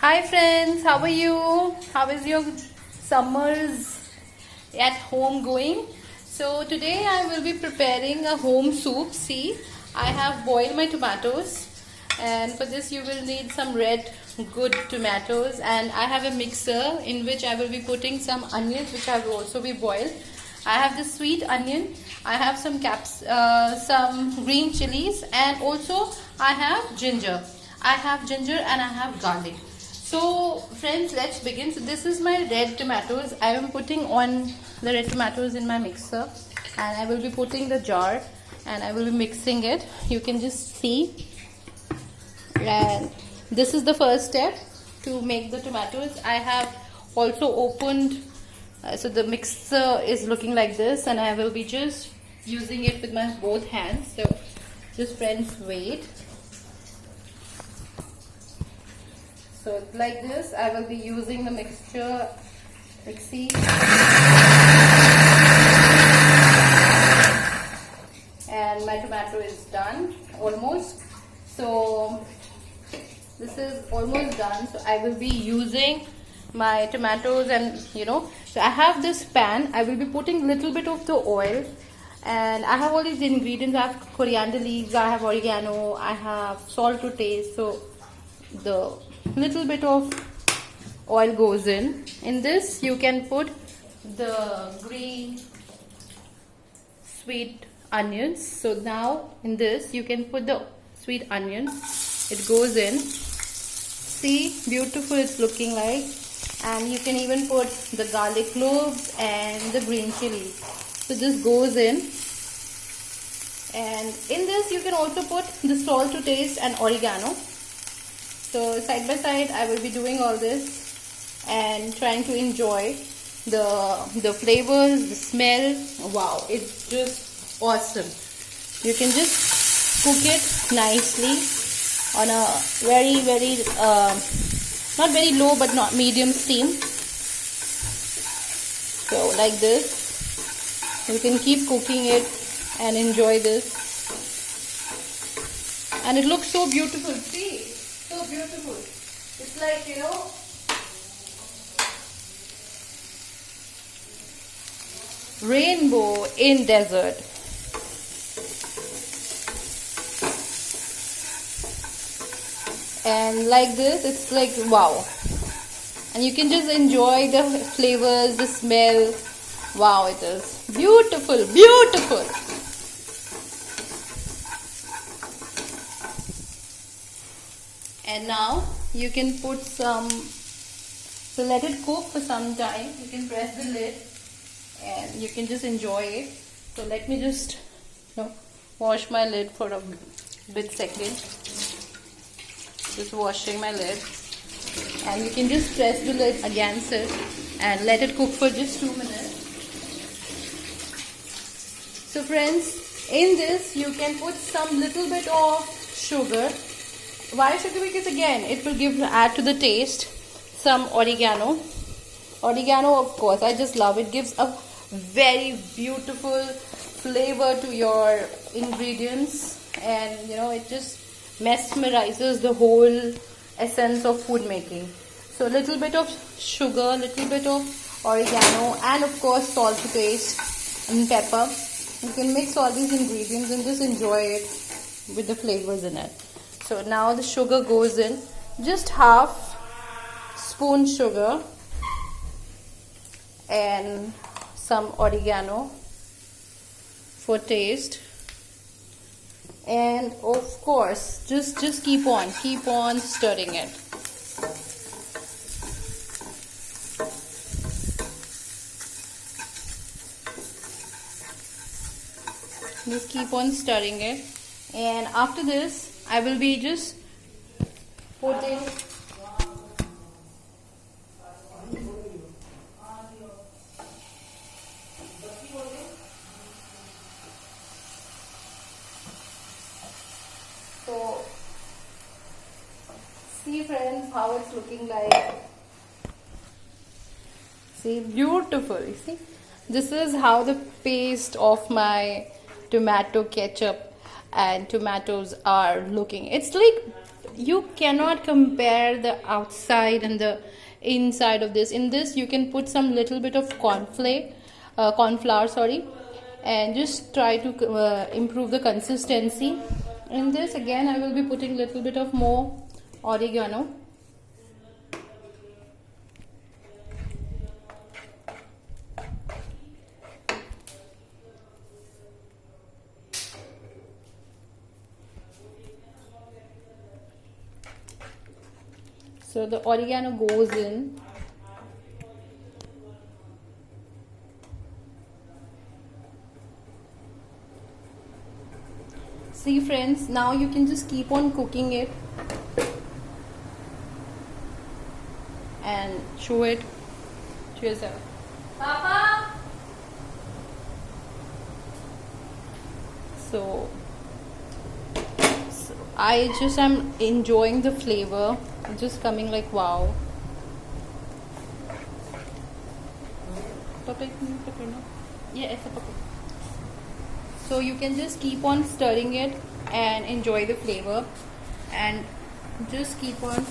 Hi friends, how are you? How is your summers at home going? So today I will be preparing a home soup. See, I have boiled my tomatoes, and for this you will need some red good tomatoes, and I have a mixer in which I will be putting some onions which I will also be boiled. I have the sweet onion, I have some green chilies, and also I have ginger. I have ginger and I have garlic. So friends, let's begin. So this is my red tomatoes. I am putting on the red tomatoes in my mixer, and I will be putting the jar and I will be mixing it. You can just see, and this is the first step to make the tomatoes. I have also opened, so the mixer is looking like this, and I will be just using it with my both hands. So just friends, wait. So like this, I will be using the mixture, like see. And my tomato is done, almost. So this is almost done. So I will be using my tomatoes, and so I have this pan. I will be putting little bit of the oil, and I have all these ingredients. I have coriander leaves, I have oregano, I have salt to taste. So the little bit of oil goes in this. You can put the green sweet onions. So now in this you can put the sweet onions. It goes in. See, beautiful it's looking like. And you can even put the garlic cloves and the green chili. So this goes in. And in this you can also put the salt to taste and oregano. So side by side I will be doing all this and trying to enjoy the flavors, the smell. Wow, it's just awesome. You can just cook it nicely on a very not very low but not medium steam. So like this, you can keep cooking it and enjoy this. And it looks so beautiful. See, so beautiful. It's like, rainbow in desert. And like this, it's like wow. And you can just enjoy the flavors, the smell. Wow, it is beautiful, beautiful. And now you can put some, so let it cook for some time. You can press the lid and you can just enjoy it. So let me just wash my lid for a bit second. Just washing my lid, and you can just press the lid against it and let it cook for just 2 minutes. So friends, in this you can put some little bit of sugar. Why sugar? Because again it will add to the taste. Some oregano, of course, I just love it. Gives a very beautiful flavor to your ingredients, and it just mesmerizes the whole essence of food making. So little bit of sugar, little bit of oregano, and of course salt to taste, and pepper. You can mix all these ingredients and just enjoy it with the flavors in it. So now the sugar goes in, just half spoon sugar and some oregano for taste. And of course, just keep on stirring it. Just keep on stirring it. And after this, I will be just putting so see friends how it's looking like. See, beautiful. You see, this is how the paste of my tomato ketchup and tomatoes are looking. It's like you cannot compare the outside and the inside of this. In this you can put some little bit of cornflour, sorry, and just try to improve the consistency. In this again I will be putting little bit of more oregano. So the oregano goes in. See friends, now you can just keep on cooking it and show it to yourself. Papa! So I just am enjoying the flavor. It's just coming like wow. Yeah, so you can just keep on stirring it and enjoy the flavor, and just keep on